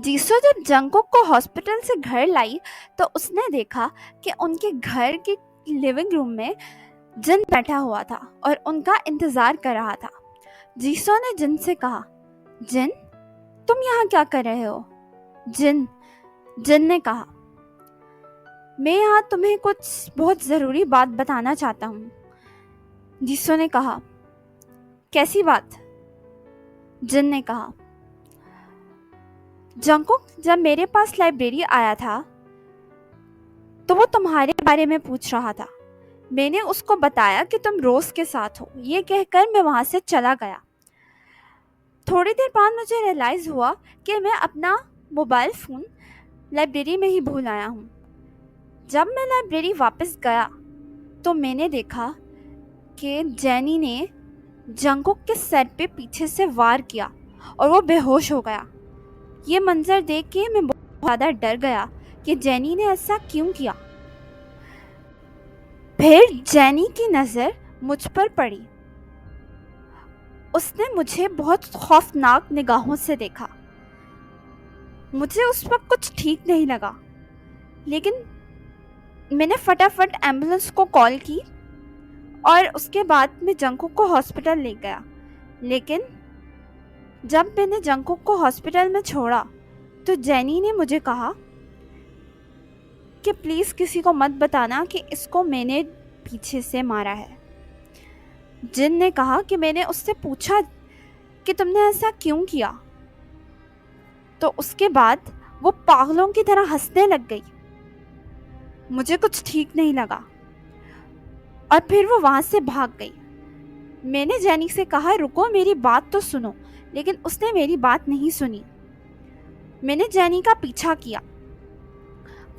जीसो जब जंगकुक को हॉस्पिटल से घर लाई तो उसने देखा कि उनके घर के लिविंग रूम में जिन बैठा हुआ था और उनका इंतजार कर रहा था। जीसो ने जिन से कहा, जिन, तुम यहाँ क्या कर रहे हो? जिन जिन ने कहा, मैं यहाँ तुम्हें कुछ बहुत ज़रूरी बात बताना चाहता हूँ। जीसो ने कहा, कैसी बात? जिन ने कहा, जंगकुक जब मेरे पास लाइब्रेरी आया था तो वो तुम्हारे बारे में पूछ रहा था। मैंने उसको बताया कि तुम रोज के साथ हो। ये कहकर मैं वहां से चला गया। थोड़ी देर बाद मुझे रियलाइज हुआ कि मैं अपना मोबाइल फोन लाइब्रेरी में ही भूल आया हूँ। जब मैं लाइब्रेरी वापस गया तो मैंने देखा कि जैनी ने जंगकुक के सर पे पीछे से वार किया और वो बेहोश हो गया। ये मंजर देख के मैं बहुत ज़्यादा डर गया कि जैनी ने ऐसा क्यों किया। फिर जैनी की नज़र मुझ पर पड़ी। उसने मुझे बहुत खौफनाक निगाहों से देखा। मुझे उस वक्त कुछ ठीक नहीं लगा, लेकिन मैंने फटाफट एम्बुलेंस को कॉल की और उसके बाद मैं जंगकुक को हॉस्पिटल ले गया। लेकिन जब मैंने जंगकुक को हॉस्पिटल में छोड़ा तो जैनी ने मुझे कहा कि प्लीज़ किसी को मत बताना कि इसको मैंने पीछे से मारा है। जिन ने कहा कि मैंने उससे पूछा कि तुमने ऐसा क्यों किया, तो उसके बाद वो पागलों की तरह हंसने लग गई। मुझे कुछ ठीक नहीं लगा और फिर वो वहां से भाग गई। मैंने जैनी से कहा, रुको, मेरी बात तो सुनो, लेकिन उसने मेरी बात नहीं सुनी। मैंने जैनी का पीछा किया।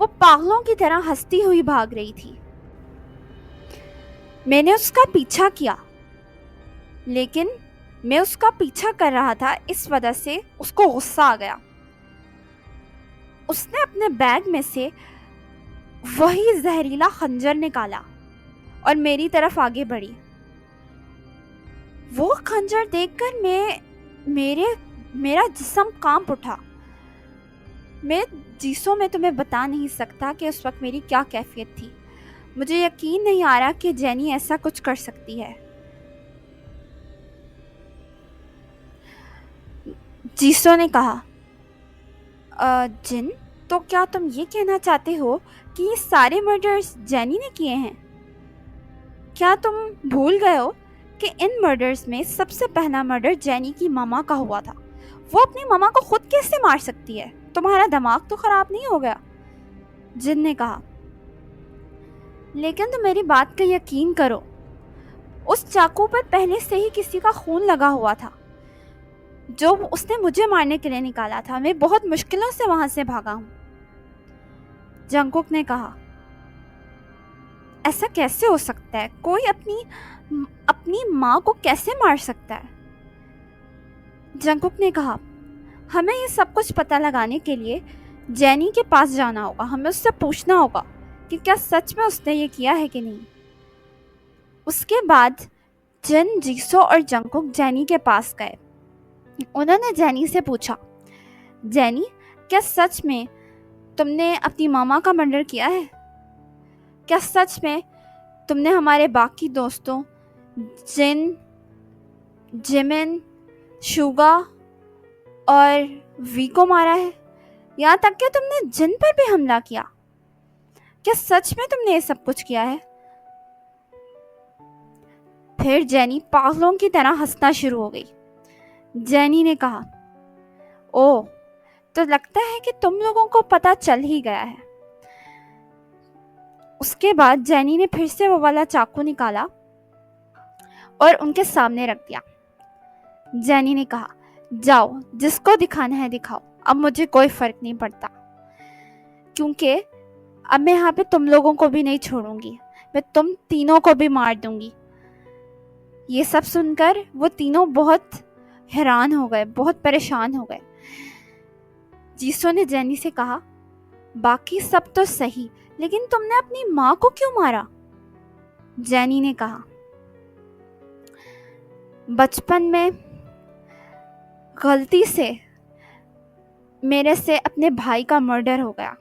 वो पागलों की तरह हंसती हुई भाग रही थी। मैंने उसका पीछा किया, लेकिन मैं उसका पीछा कर रहा था, इस वजह से उसको गुस्सा आ गया। उसने अपने बैग में से वही जहरीला खंजर निकाला और मेरी तरफ आगे बढ़ी। वो खंजर देखकर मेरा जिस्म कांप उठा। मैं जीसो में तुम्हें बता नहीं सकता कि उस वक्त मेरी क्या कैफियत थी। मुझे यकीन नहीं आ रहा कि जैनी ऐसा कुछ कर सकती है। जीसो ने कहा, जिन, तो क्या तुम ये कहना चाहते हो कि ये सारे मर्डर्स जैनी ने किए हैं? क्या तुम भूल गए हो कि इन मर्डर्स में सबसे पहला मर्डर जैनी की मामा का हुआ था? वो अपनी मामा को खुद कैसे मार सकती है? तुम्हारा दिमाग तो खराब नहीं हो गया? जिन ने कहा, लेकिन तुम मेरी बात का यकीन करो, उस चाकू पर पहले से ही किसी का खून लगा हुआ था जो उसने मुझे मारने के लिए निकाला था। मैं बहुत मुश्किलों से वहां से भागा हूं। जंगकुक ने कहा, ऐसा कैसे हो सकता है? कोई अपनी माँ को कैसे मार सकता है? जंगकुक ने कहा, हमें ये सब कुछ पता लगाने के लिए जैनी के पास जाना होगा। हमें उससे पूछना होगा कि क्या सच में उसने ये किया है कि नहीं। उसके बाद जिन, जीसो और जंगकुक जैनी के पास गए। उन्होंने जैनी से पूछा, जैनी, क्या सच में तुमने अपनी मामा का मर्डर किया है? क्या सच में तुमने हमारे बाकी दोस्तों जिन, जिमिन, शुगा और वी को मारा है? यहाँ तक कि तुमने जिन पर भी हमला किया? क्या सच में तुमने ये सब कुछ किया है? फिर जैनी पागलों की तरह हंसना शुरू हो गई। जैनी ने कहा, ओ, तो लगता है कि तुम लोगों को पता चल ही गया है। उसके बाद जैनी ने फिर से वो वाला चाकू निकाला और उनके सामने रख दिया। जैनी ने कहा, जाओ, जिसको दिखाना है दिखाओ, अब मुझे कोई फर्क नहीं पड़ता, क्योंकि अब मैं यहाँ पे तुम लोगों को भी नहीं छोड़ूंगी। मैं तुम तीनों को भी मार दूंगी। ये सब सुनकर वो तीनों बहुत हैरान हो गए, बहुत परेशान हो गए। जीसो ने जैनी से कहा, बाकी सब तो सही, लेकिन तुमने अपनी माँ को क्यों मारा? जैनी ने कहा, बचपन में गलती से मेरे से अपने भाई का मर्डर हो गया।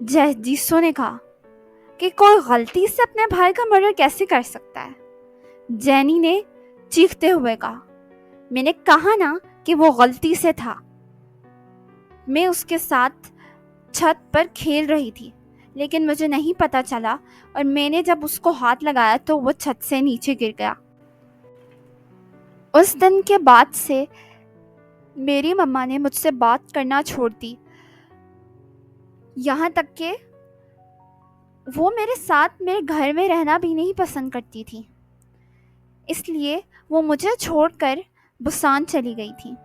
जीसो ने कहा कि कोई गलती से अपने भाई का मर्डर कैसे कर सकता है। जैनी ने चीखते हुए कहा, मैंने कहा ना कि वो गलती से था। मैं उसके साथ छत पर खेल रही थी, लेकिन मुझे नहीं पता चला और मैंने जब उसको हाथ लगाया तो वो छत से नीचे गिर गया। उस दिन के बाद से मेरी मम्मा ने मुझसे बात करना छोड़ दी, यहाँ तक कि वो मेरे साथ मेरे घर में रहना भी नहीं पसंद करती थी। इसलिए वो मुझे छोड़कर बुसान चली गई थी,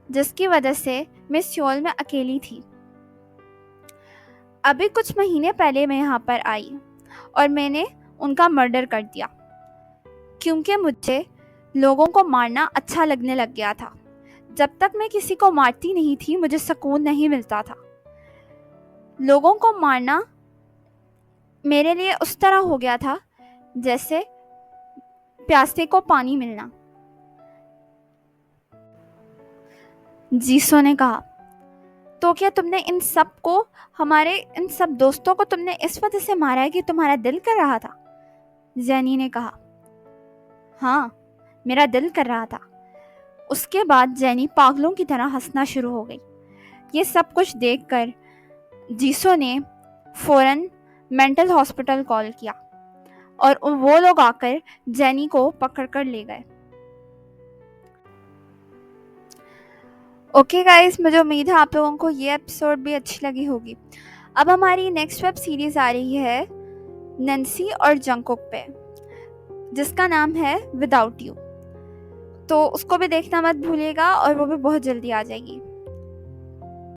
जिसकी वजह से मैं सियोल में अकेली थी। अभी कुछ महीने पहले मैं यहाँ पर आई और मैंने उनका मर्डर कर दिया, क्योंकि मुझे लोगों को मारना अच्छा लगने लग गया था। जब तक मैं किसी को मारती नहीं थी मुझे सुकून नहीं मिलता था। लोगों को मारना मेरे लिए उस तरह हो गया था जैसे प्यासे को पानी मिलना। जीसो ने कहा, तो क्या तुमने इन सब दोस्तों को तुमने इस वजह से मारा है कि तुम्हारा दिल कर रहा था? जैनी ने कहा, हाँ, मेरा दिल कर रहा था। उसके बाद जैनी पागलों की तरह हंसना शुरू हो गई। ये सब कुछ देखकर जीसो ने फौरन मेंटल हॉस्पिटल कॉल किया और वो लोग आकर जैनी को पकड़कर ले गए। ओके गाइस, मुझे उम्मीद है आप लोगों को ये एपिसोड भी अच्छी लगी होगी। अब हमारी नेक्स्ट वेब सीरीज आ रही है नैन्सी और जंगकुक पे, जिसका नाम है विदाउट यू। तो उसको भी देखना मत भूलिएगा और वो भी बहुत जल्दी आ जाएगी।